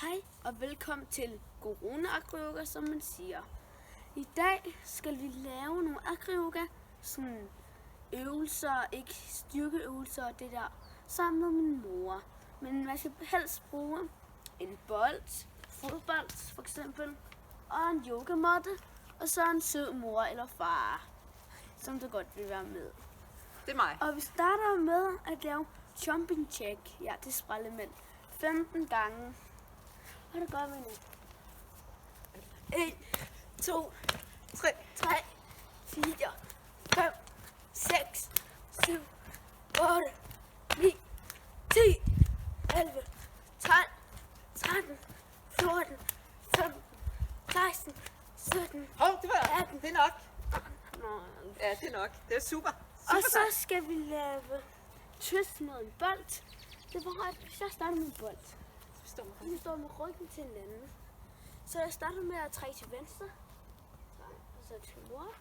Hej og velkommen til corona-akroyoga, som man siger. I dag skal vi lave nogle akroyoga, sådan øvelser, ikke styrkeøvelser og det der, sammen med min mor. Men man skal helst bruge en bold, fodbold for eksempel, og en yogamåtte, og så en sød mor eller far, som du godt vil være med. Det er mig. Og vi starter med at lave jumping jack. Ja, det er sprællemand. 15 gange. Og det gør vi nu. 1, 2, 3, 4, 5, 6, 7, 8, 9, 10, 11, 12, 13, 14, 15, 16, 17, Hov, det var 18. det er nok. Nå. Ja, det er nok. Det er super. Og så skal vi lave twist med en bold. Det var ret, hvis jeg starter med en bold. Vi står med ryggen til hinanden. Så jeg starter med at trække til venstre. Og så til mor.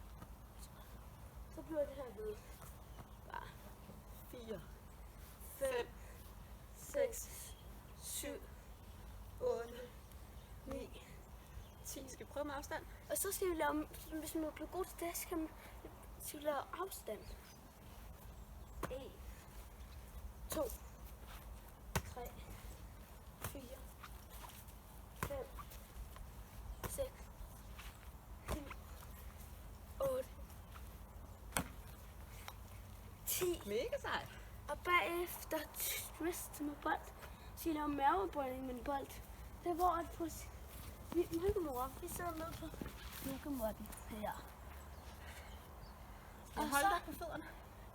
Så bliver det her ved. Bare 4, 5, 6, 7, 8, 9, 10. Skal vi prøve med afstand? og så skal vi lave, hvis man bliver god til det, så skal vi lave afstand. 1, 2, 3, 4, 5, 6, 7, 8, 10. Mega sejt. Og bagefter twist med bold. Så jeg laver mavebøjning med en bold. Det er hvor at på min mor, vi sidder med på yogamåtten her. Jeg Og holder så- dig på fødderne.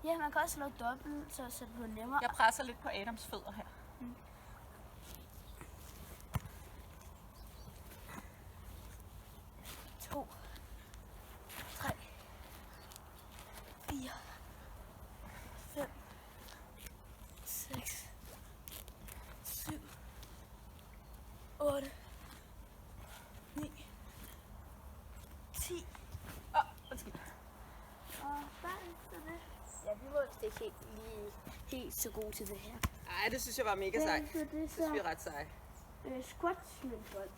Ja, man kan også lave dobbelt, så det bliver nemmere. Jeg presser lidt på Adams fødder her. To, 3, 4, 5, 6, 7, 8, 9, 10. Undskyld. Og bagefter det. Ja, vi var vist ikke helt så gode til det her. Ej, det synes jeg var mega sejt. Bagefter det Det synes vi er så ret sejt. squats med en bold.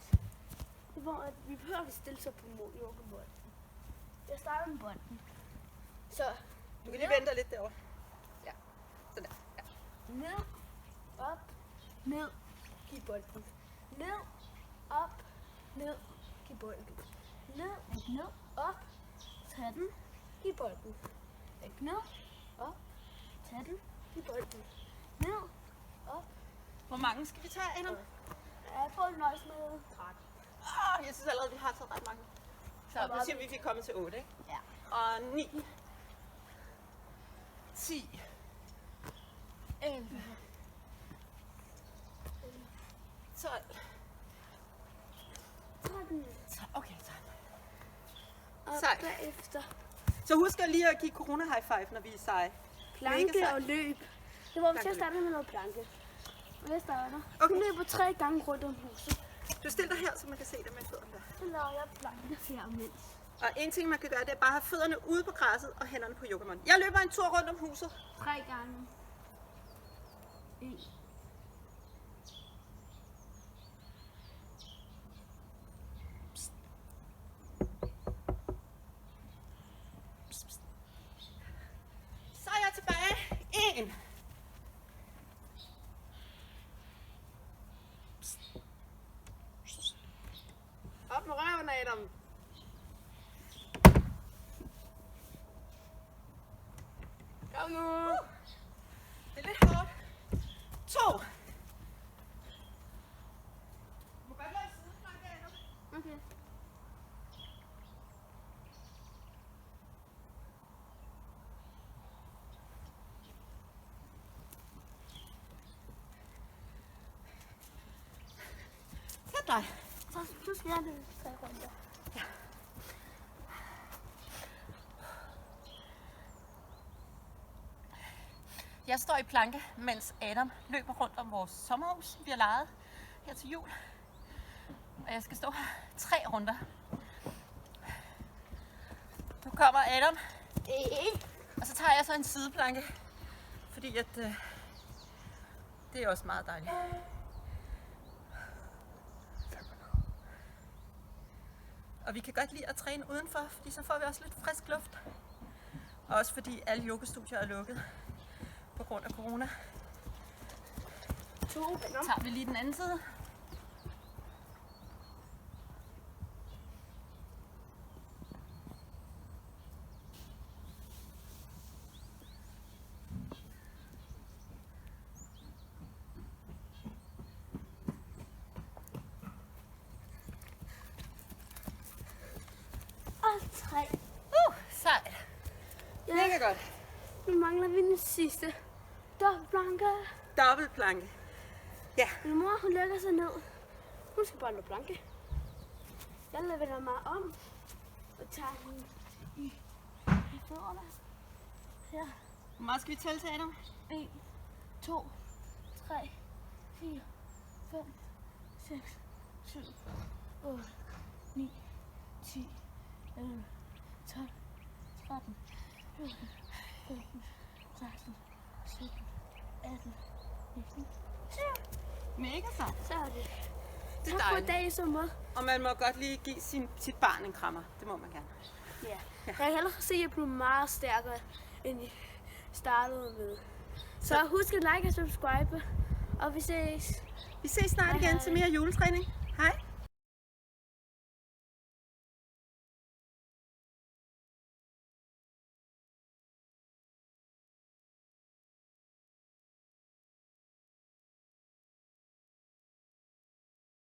Det hvor at vi behøver at stille sig på yogamåtten. Jeg starter med bolden. Så Du kan lige vente lidt derovre. Ja, sådan der. Ja. ned, op, ned, giv bolden. Ned, op, ned, giv bolden. Ned, op, tag den, giv bolden. Læg ned, op, tag den, giv bolden. Ned, op. Hvor mange skal vi tage, Adam? Jeg får nøjes med 13. Jeg synes allerede, vi har taget ret mange. Så nu siger vi, at vi er kommet til 8, ikke? Ja. Og 9, 10, 11, 12. 13. Okay, så. Og Sej. bagefter Så husk lige at give corona high five, når vi er seje. planke Mega sejt. og løb. Det var, hvis jeg Planke og starter med noget planke. Og jeg starter. Okay. Vi løber 3 gange rundt om huset. Du stiller dig her, så man kan se det med fødderne der. Så laver jeg planke her imens. Og en ting, man kan gøre, det er bare at have fødderne ude på græsset og hænderne på yogamåtten. Jeg løber en tur rundt om huset. 3 gange. 1. Så er jeg tilbage. 1. Op med røven, Adam. Kom nu. Det er lidt hårdt. 2. Du må godt lade sideflanke, Adam. Okay. Sæt dig. Så du skal jeg det 3 runder. Jeg står i planke, mens Adam løber rundt om vores sommerhus, vi har lejet her til jul. Og jeg skal stå her 3 runder. Nu kommer Adam. Og så tager jeg så en sideplanke, fordi at, det er også meget dejligt. Og vi kan godt lide at træne udenfor, fordi så får vi også lidt frisk luft. Og også fordi alle yogastudier er lukket på grund af corona. Så Tager vi lige den anden side. Og 3. Sejt. Ja, Mega godt. nu mangler vi den sidste. Dobbeltplanke. Dobbeltplanke. Ja. Min mor, hun lægger sig ned. Hun skal bare løbe planke. Jeg leverer mig om og tager hende i fødderne. Her. Hvor meget skal vi tælle til, Adam? 1, 2, 3, 4, 5, 6, 7, 8, 9, 10, 11, 12, 13, 14, 15, 16, 17, 18, 19, 20. Mega sejt. Så er det. Det er Tak for i dejligt. dag så meget. Og man må godt lige give sit barn en krammer. Det må man gerne. Ja. Jeg kan heller se, at jeg blev meget stærkere, end I startede med. Så husk at like og subscribe, og vi ses. Vi ses snart igen til mere juletræning.